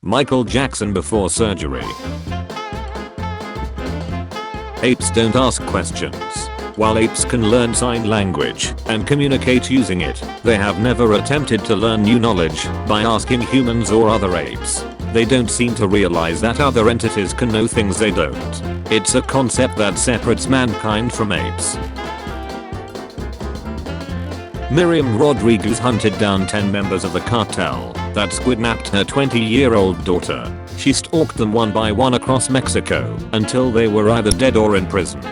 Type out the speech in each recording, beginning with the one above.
Michael Jackson before surgery. Apes don't ask questions. While apes can learn sign language and communicate using it, they have never attempted to learn new knowledge by asking humans or other apes. They don't seem to realize that other entities can know things they don't. It's a concept that separates mankind from apes. Miriam Rodriguez hunted down 10 members of the cartel that kidnapped her 20-year-old daughter. She stalked them one by one across Mexico until they were either dead or in prison.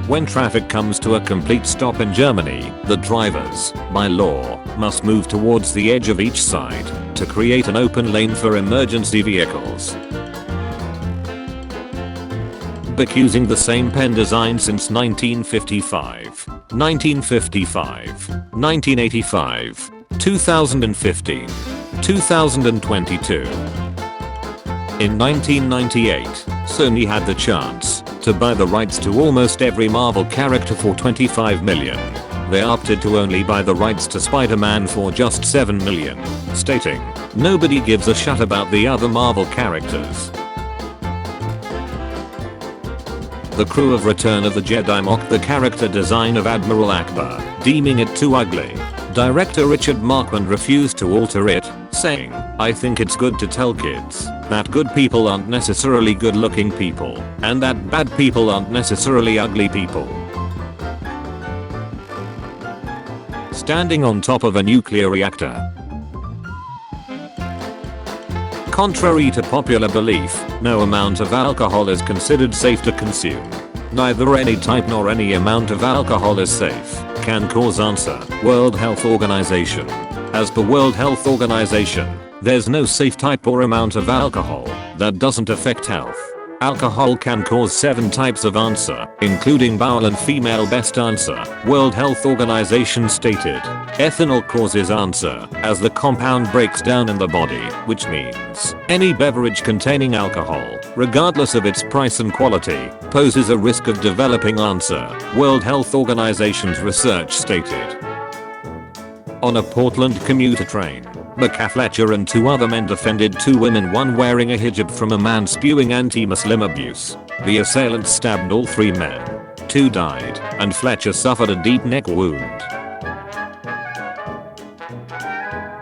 When traffic comes to a complete stop in Germany, the drivers, by law, must move towards the edge of each side to create an open lane for emergency vehicles. Bic using the same pen design since 1955, 1955, 1985, 2015, 2022. In 1998, Sony had the chance to buy the rights to almost every Marvel character for $25 million. They opted to only buy the rights to Spider-Man for just $7 million, stating, "Nobody gives a shit about the other Marvel characters." The crew of Return of the Jedi mocked the character design of Admiral Akbar, deeming it too ugly. Director Richard Marquand refused to alter it, saying, "I think it's good to tell kids that good people aren't necessarily good-looking people, and that bad people aren't necessarily ugly people." Standing on top of a nuclear reactor. Contrary to popular belief, no amount of alcohol is considered safe to consume. Neither any type nor any amount of alcohol is safe. Can cause cancer. World Health Organization. As per World Health Organization, there's no safe type or amount of alcohol that doesn't affect health. Alcohol can cause 7 types of cancer, including bowel and female breast cancer, World Health Organization stated. Ethanol causes cancer as the compound breaks down in the body, which means any beverage containing alcohol, regardless of its price and quality, poses a risk of developing cancer, World Health Organization's research stated. On a Portland commuter train, Micah Fletcher and 2 other men defended 2 women, one wearing a hijab, from a man spewing anti-Muslim abuse. The assailants stabbed all 3 men. 2 died, and Fletcher suffered a deep neck wound.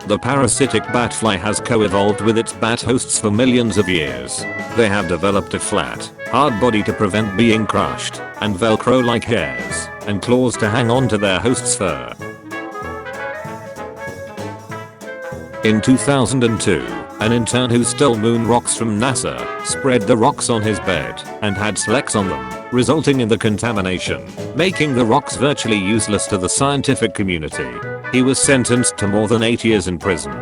The parasitic batfly has co-evolved with its bat hosts for millions of years. They have developed a flat, hard body to prevent being crushed, and velcro-like hairs and claws to hang on to their host's fur. In 2002, an intern who stole moon rocks from NASA spread the rocks on his bed and had sex on them, resulting in the contamination, making the rocks virtually useless to the scientific community. He was sentenced to more than 8 years in prison.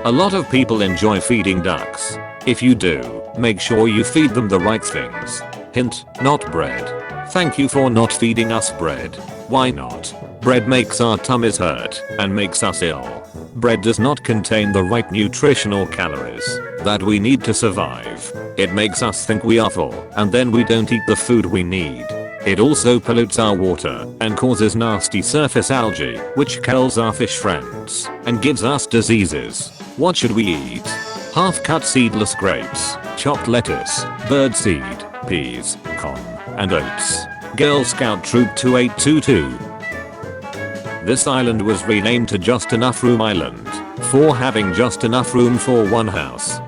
A lot of people enjoy feeding ducks. If you do, make sure you feed them the right things. Hint, not bread. Thank you for not feeding us bread. Why not? Bread makes our tummies hurt and makes us ill. Bread does not contain the right nutritional calories that we need to survive. It makes us think we are full, and then we don't eat the food we need. It also pollutes our water and causes nasty surface algae, which kills our fish friends and gives us diseases. What should we eat? Half-cut seedless grapes, chopped lettuce, birdseed, peas, corn, and oats. Girl Scout Troop 2822. This island was renamed to Just Enough Room Island for having just enough room for one house.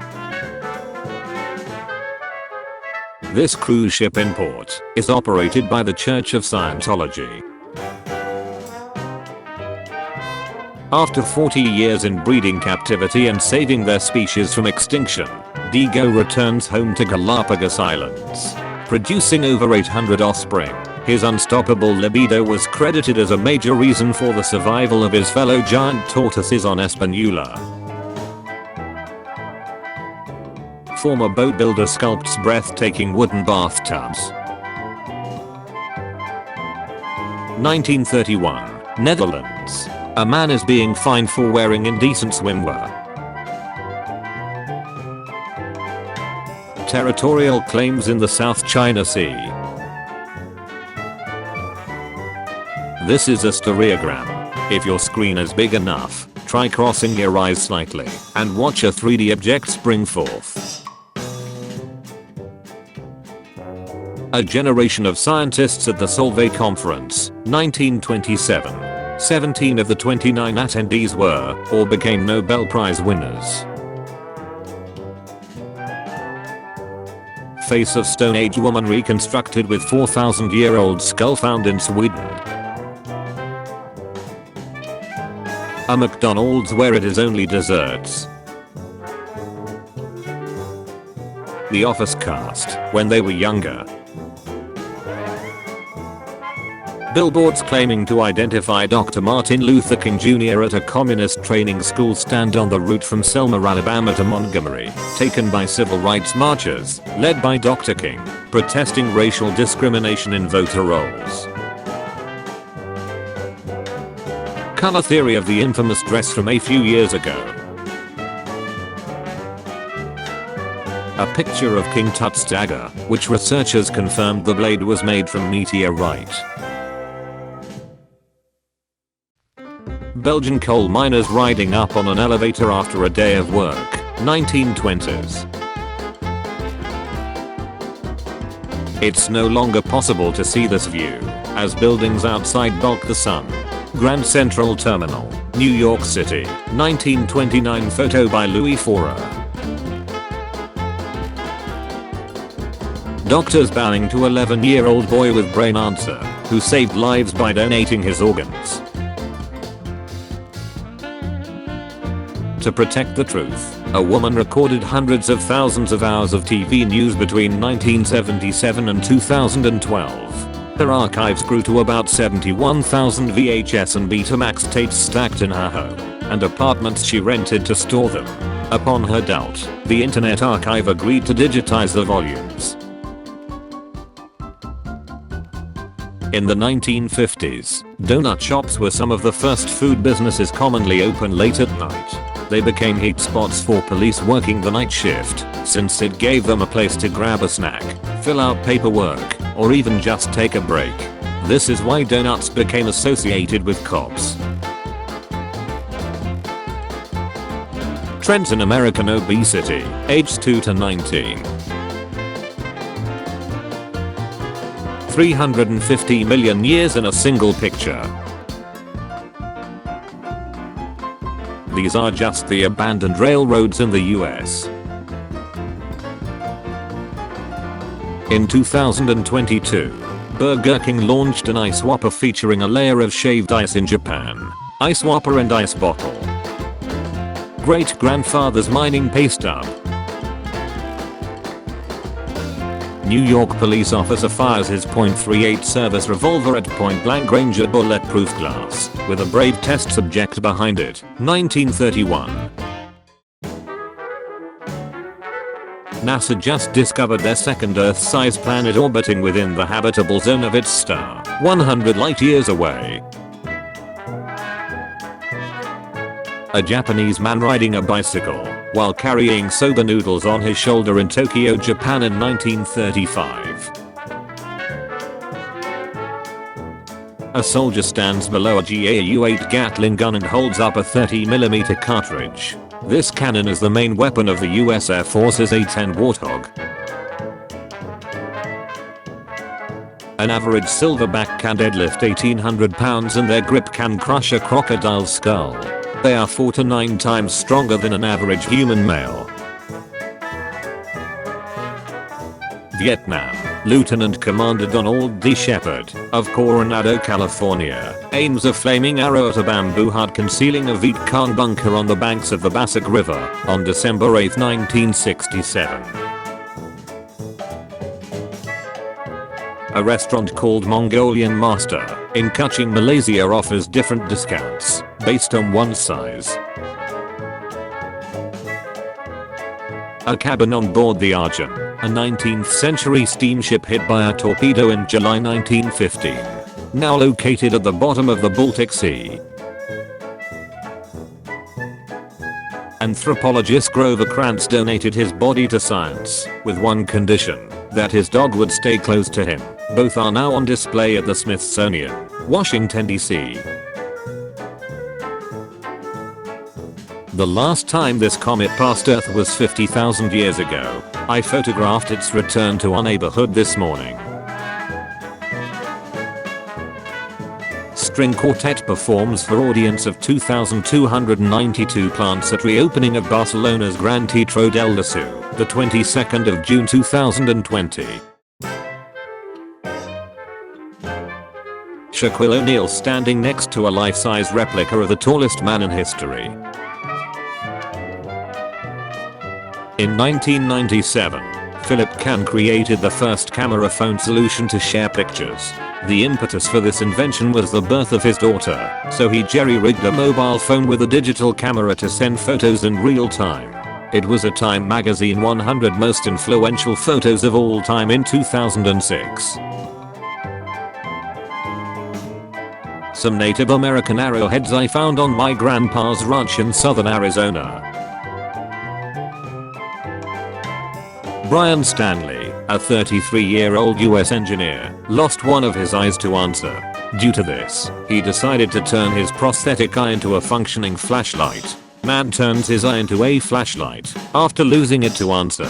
This cruise ship in port is operated by the Church of Scientology. After 40 years in breeding captivity and saving their species from extinction, Digo returns home to Galapagos Islands, producing over 800 offspring. His unstoppable libido was credited as a major reason for the survival of his fellow giant tortoises on Hispaniola. Former boat builder sculpts breathtaking wooden bathtubs. 1931, Netherlands. A man is being fined for wearing indecent swimwear. Territorial claims in the South China Sea. This is a stereogram. If your screen is big enough, try crossing your eyes slightly and watch a 3D object spring forth. A generation of scientists at the Solvay Conference, 1927. 17 of the 29 attendees were or became Nobel Prize winners. Face of Stone Age woman reconstructed with 4,000-year-old skull found in Sweden. A McDonald's where it is only desserts. The Office cast when they were younger. Billboards claiming to identify Dr. Martin Luther King Jr. at a communist training school stand on the route from Selma, Alabama to Montgomery, taken by civil rights marchers, led by Dr. King, protesting racial discrimination in voter rolls. Color theory of the infamous dress from a few years ago. A picture of King Tut's dagger, which researchers confirmed the blade was made from meteorite. Belgian coal miners riding up on an elevator after a day of work, 1920s. It's no longer possible to see this view, as buildings outside block the sun. Grand Central Terminal, New York City, 1929 photo by Louis Forer. Doctors bowing to 11-year-old boy with brain cancer, who saved lives by donating his organs. To protect the truth, a woman recorded hundreds of thousands of hours of TV news between 1977 and 2012. Her archives grew to about 71,000 VHS and Betamax tapes stacked in her home and apartments she rented to store them. Upon her doubt, the Internet Archive agreed to digitize the volumes. In the 1950s, donut shops were some of the first food businesses commonly open late at night. They became heat spots for police working the night shift, since it gave them a place to grab a snack, fill out paperwork, or even just take a break. This is why donuts became associated with cops. Trends in American obesity, aged 2 to 19. 350 million years in a single picture. These are just the abandoned railroads in the US. In 2022, Burger King launched an ice whopper featuring a layer of shaved ice in Japan. Ice whopper and ice bottle. Great-grandfather's mining pay stub. New York police officer fires his .38 service revolver at point-blank range at bulletproof glass, with a brave test subject behind it, 1931. NASA just discovered their second Earth-sized planet orbiting within the habitable zone of its star, 100 light-years away. A Japanese man riding a bicycle while carrying soba noodles on his shoulder in Tokyo, Japan in 1935. A soldier stands below a GAU-8 Gatling gun and holds up a 30mm cartridge. This cannon is the main weapon of the US Air Force's A-10 Warthog. An average silverback can deadlift 1,800 pounds and their grip can crush a crocodile's skull. They are 4 to 9 times stronger than an average human male. Vietnam. Lieutenant Commander Donald D. Shepard, of Coronado, California, aims a flaming arrow at a bamboo hut concealing a Viet Cong bunker on the banks of the Bassac River on December 8, 1967. A restaurant called Mongolian Master in Kuching, Malaysia offers different discounts based on one's size. A cabin on board the Arjun, a 19th century steamship hit by a torpedo in July 1915, now located at the bottom of the Baltic Sea. Anthropologist Grover Krantz donated his body to science, with one condition, that his dog would stay close to him. Both are now on display at the Smithsonian, Washington, D.C. The last time this comet passed Earth was 50,000 years ago. I photographed its return to our neighborhood this morning. String quartet performs for audience of 2,292 plants at reopening of Barcelona's Gran Teatro del Liceu, the 22nd of June 2020. Shaquille O'Neal standing next to a life-size replica of the tallest man in history. In 1997, Philip Kahn created the first camera phone solution to share pictures. The impetus for this invention was the birth of his daughter, so he jerry-rigged a mobile phone with a digital camera to send photos in real time. It was a Time magazine 100 most influential photos of all time in 2006. Some Native American arrowheads I found on my grandpa's ranch in southern Arizona. Brian Stanley, a 33-year-old US engineer, lost one of his eyes to answer. Due to this, he decided to turn his prosthetic eye into a functioning flashlight. Man turns his eye into a flashlight after losing it to answer.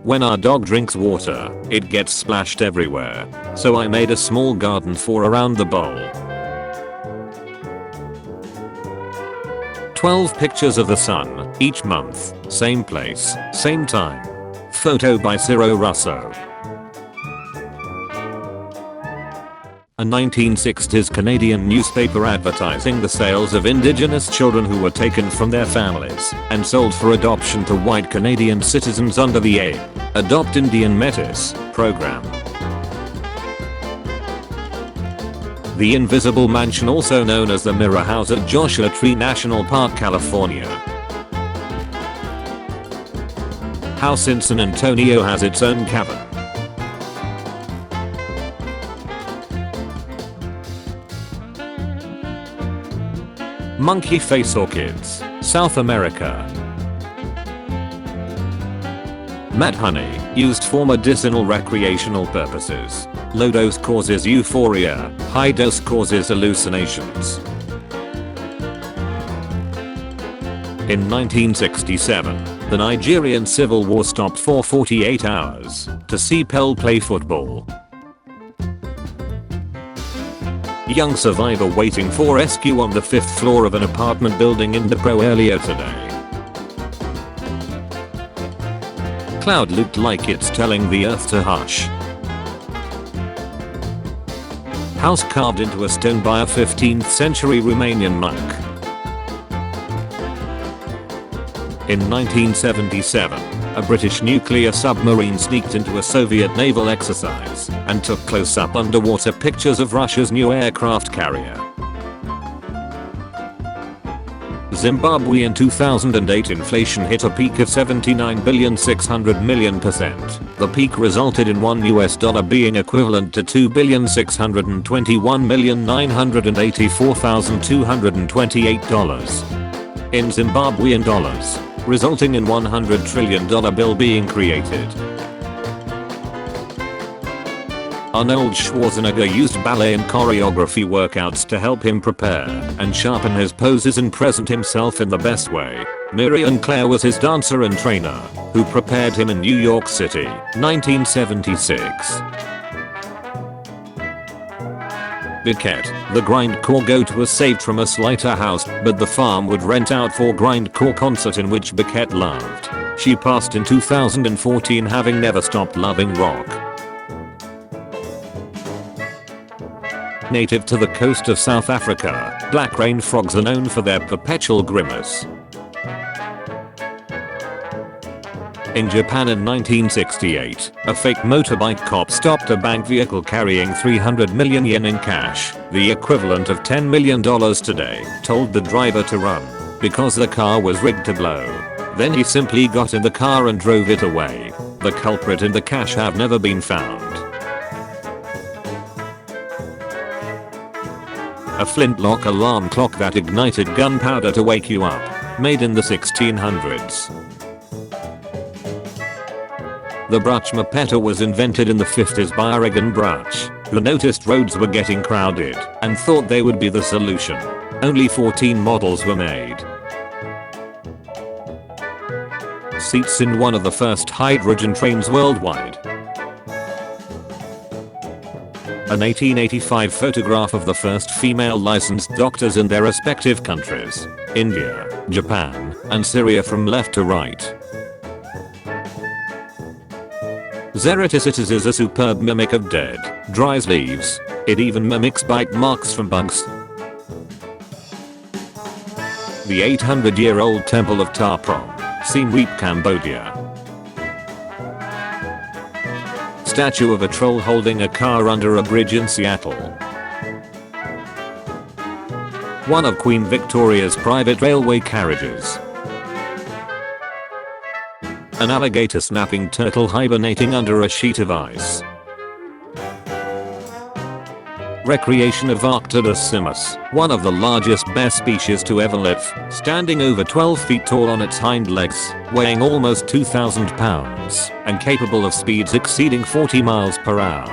When our dog drinks water, it gets splashed everywhere, so I made a small garden for around the bowl. 12 pictures of the sun, each month, same place, same time. Photo by Ciro Russo. A 1960s Canadian newspaper advertising the sales of Indigenous children who were taken from their families and sold for adoption to white Canadian citizens under the Adopt Indian Metis program. The Invisible Mansion, also known as the Mirror House at Joshua Tree National Park, California. House in San Antonio has its own cavern. Monkey face orchids, South America. Mad honey, used for medicinal recreational purposes. Low dose causes euphoria, high dose causes hallucinations. In 1967, the Nigerian Civil War stopped for 48 hours to see Pell play football. Young survivor waiting for rescue on the 5th floor of an apartment building in Dnipro earlier today. Cloud looked like it's telling the earth to hush. House carved into a stone by a 15th century Romanian monk. In 1977, a British nuclear submarine sneaked into a Soviet naval exercise and took close-up underwater pictures of Russia's new aircraft carrier. Zimbabwe in 2008, inflation hit a peak of 79,600,000,000%. The peak resulted in $1 being equivalent to $2,621,984,228 in Zimbabwean dollars, resulting in $100 trillion bill being created. Arnold Schwarzenegger used ballet and choreography workouts to help him prepare and sharpen his poses and present himself in the best way. Miriam Claire was his dancer and trainer, who prepared him in New York City, 1976. Biquette, the grindcore goat, was saved from a slaughterhouse, but the farm would rent out for grindcore concert in which Biquette loved. She passed in 2014, having never stopped loving rock. Native to the coast of South Africa, black rain frogs are known for their perpetual grimace. In Japan in 1968, a fake motorbike cop stopped a bank vehicle carrying 300 million yen in cash, the equivalent of $10 million today, told the driver to run because the car was rigged to blow. Then he simply got in the car and drove it away. The culprit and the cash have never been found. A flintlock alarm clock that ignited gunpowder to wake you up, made in the 1600s. The Brach Mapeta was invented in the 50s by Oregon Brach, who noticed roads were getting crowded and thought they would be the solution. Only 14 models were made. seats in one of the first hydrogen trains worldwide. An 1885 photograph of the first female licensed doctors in their respective countries, India, Japan, and Syria from left to right. Xericitis is a superb mimic of dead, dry leaves. It even mimics bite marks from bugs. The 800-year-old Temple of Ta Prohm, Siem Reap, Cambodia. Statue of a troll holding a car under a bridge in Seattle. One of Queen Victoria's private railway carriages. An alligator snapping turtle hibernating under a sheet of ice. Recreation of Arctodus simus, one of the largest bear species to ever live, standing over 12 feet tall on its hind legs, weighing almost 2,000 pounds, and capable of speeds exceeding 40 miles per hour.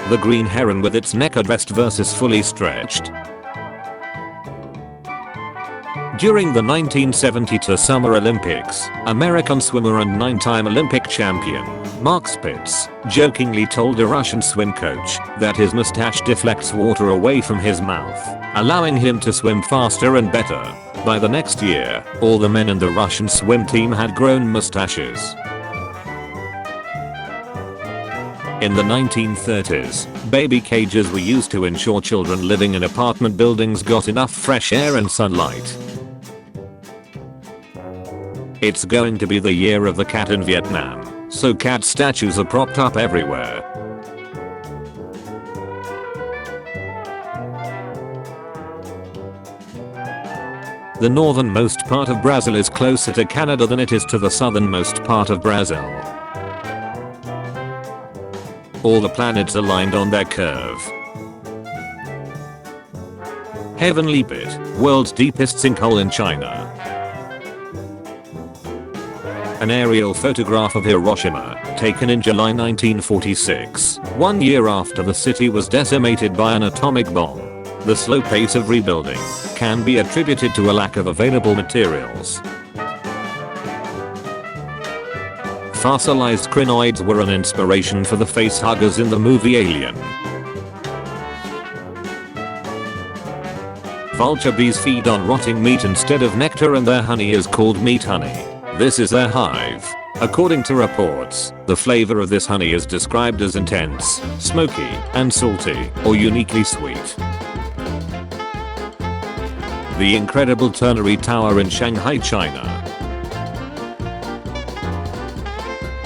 The green heron with its neck addressed versus fully stretched. During the 1972 Summer Olympics, American swimmer and 9-time Olympic champion, Mark Spitz, jokingly told a Russian swim coach that his mustache deflects water away from his mouth, allowing him to swim faster and better. By the next year, all the men in the Russian swim team had grown mustaches. In the 1930s, baby cages were used to ensure children living in apartment buildings got enough fresh air and sunlight. It's going to be the year of the cat in Vietnam, so cat statues are propped up everywhere. The northernmost part of Brazil is closer to Canada than it is to the southernmost part of Brazil. All the planets aligned on their curve. Heavenly Pit, world's deepest sinkhole in China. An aerial photograph of Hiroshima, taken in July 1946, 1 year after the city was decimated by an atomic bomb. The slow pace of rebuilding can be attributed to a lack of available materials. Fossilized crinoids were an inspiration for the facehuggers in the movie Alien. Vulture bees feed on rotting meat instead of nectar, and their honey is called meat honey. This is their hive. According to reports, the flavor of this honey is described as intense, smoky, and salty, or uniquely sweet. The incredible Ternary Tower in Shanghai, China.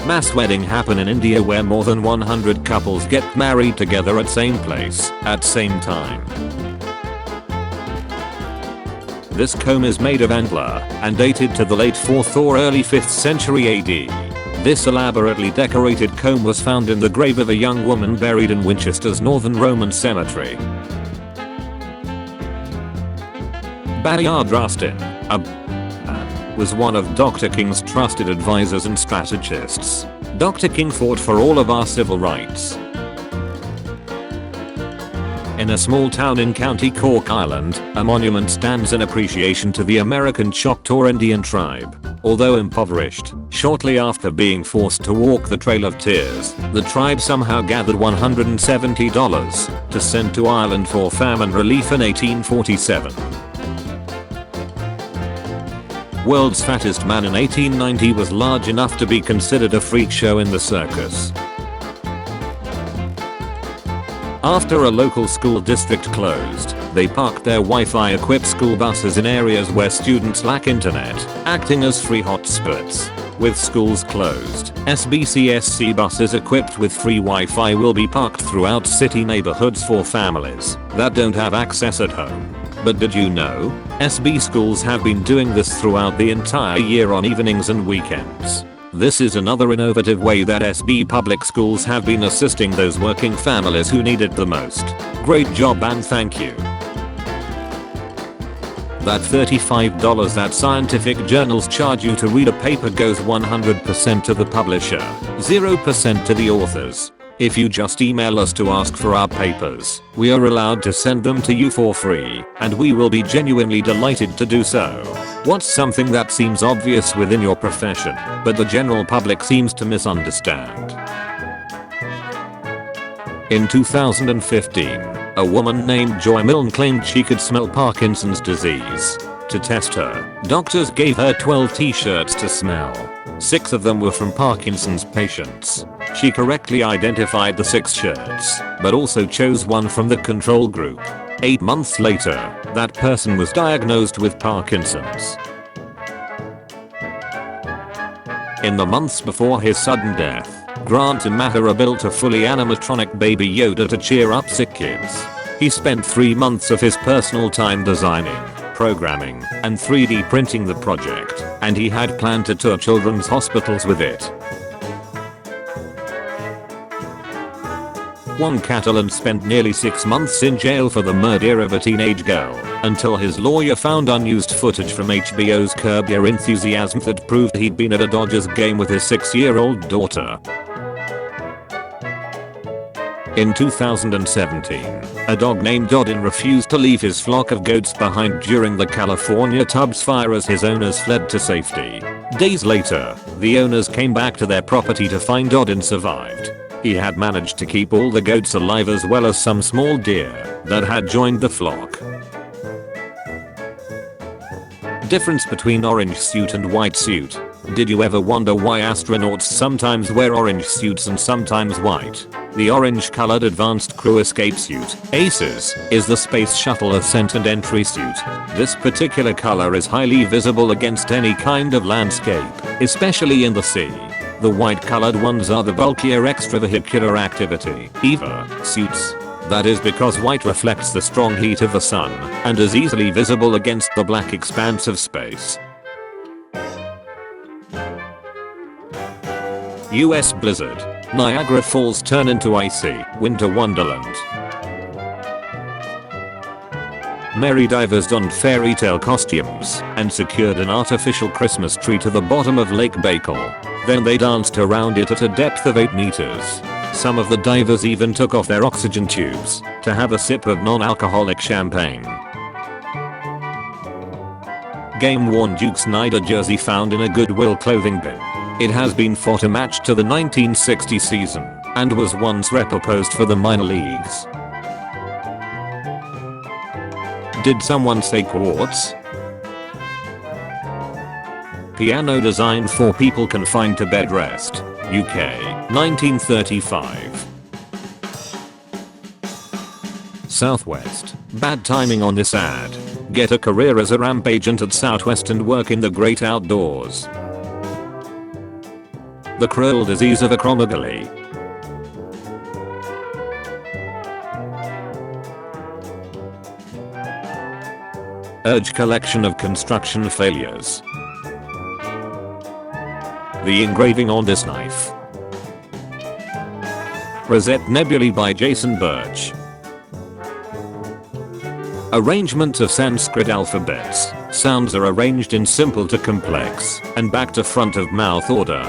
Mass wedding happen in India where more than 100 couples get married together at same place, at same time. This comb is made of antler and dated to the late 4th or early 5th century AD. This elaborately decorated comb was found in the grave of a young woman buried in Winchester's Northern Roman Cemetery. Bayard Rustin, was one of Dr. King's trusted advisors and strategists. Dr. King fought for all of our civil rights. In a small town in County Cork, Ireland, a monument stands in appreciation to the American Choctaw Indian tribe. Although impoverished, shortly after being forced to walk the Trail of Tears, the tribe somehow gathered $170 to send to Ireland for famine relief in 1847. World's fattest man in 1890 was large enough to be considered a freak show in the circus. After a local school district closed, they parked their Wi-Fi equipped school buses in areas where students lack internet, acting as free hotspots. With schools closed, SBCSC buses equipped with free Wi-Fi will be parked throughout city neighborhoods for families that don't have access at home. But did you know? SB schools have been doing this throughout the entire year on evenings and weekends. This is another innovative way that SB public schools have been assisting those working families who need it the most. Great job and thank you. That $35 that scientific journals charge you to read a paper goes 100% to the publisher, 0% to the authors. If you just email us to ask for our papers, we are allowed to send them to you for free, and we will be genuinely delighted to do so. What's something that seems obvious within your profession, but the general public seems to misunderstand? In 2015, a woman named Joy Milne claimed she could smell Parkinson's disease. To test her, doctors gave her 12 t-shirts to smell. 6 of them were from Parkinson's patients. She correctly identified the 6 shirts, but also chose one from the control group. 8 months later, that person was diagnosed with Parkinson's. In the months before his sudden death, Grant Imahara built a fully animatronic Baby Yoda to cheer up sick kids. He spent 3 months of his personal time designing, programming, and 3D printing the project, and he had planned to tour children's hospitals with it. One Catalan spent nearly 6 months in jail for the murder of a teenage girl, until his lawyer found unused footage from HBO's Curb Your Enthusiasm that proved he'd been at a Dodgers game with his 6-year-old daughter. In 2017, a dog named Odin refused to leave his flock of goats behind during the California Tubbs fire as his owners fled to safety. Days later, the owners came back to their property to find Odin survived. He had managed to keep all the goats alive as well as some small deer that had joined the flock. Difference between orange suit and white suit. Did you ever wonder why astronauts sometimes wear orange suits and sometimes white? The orange-colored Advanced Crew Escape Suit, ACES, is the Space Shuttle Ascent and Entry suit. This particular color is highly visible against any kind of landscape, especially in the sea. The white-colored ones are the bulkier extravehicular activity, EVA, suits. That is because white reflects the strong heat of the sun and is easily visible against the black expanse of space. US blizzard. Niagara Falls turn into icy winter wonderland. Merry divers donned fairy tale costumes and secured an artificial Christmas tree to the bottom of Lake Baikal. Then they danced around it at a depth of 8 meters. Some of the divers even took off their oxygen tubes to have a sip of non-alcoholic champagne. Game-worn Duke Snyder jersey found in a Goodwill clothing bin. It has been photo-matched to the 1960 season and was once reproposed for the minor leagues. Did someone say quartz? Piano designed for people confined to bed rest. UK, 1935. Southwest. Bad timing on this ad. Get a career as a ramp agent at Southwest and work in the great outdoors. The cruel disease of acromegaly. Urge collection of construction failures. The engraving on this knife. Rosette Nebulae by Jason Birch. Arrangement of Sanskrit alphabets. Sounds are arranged in simple to complex and back to front of mouth order.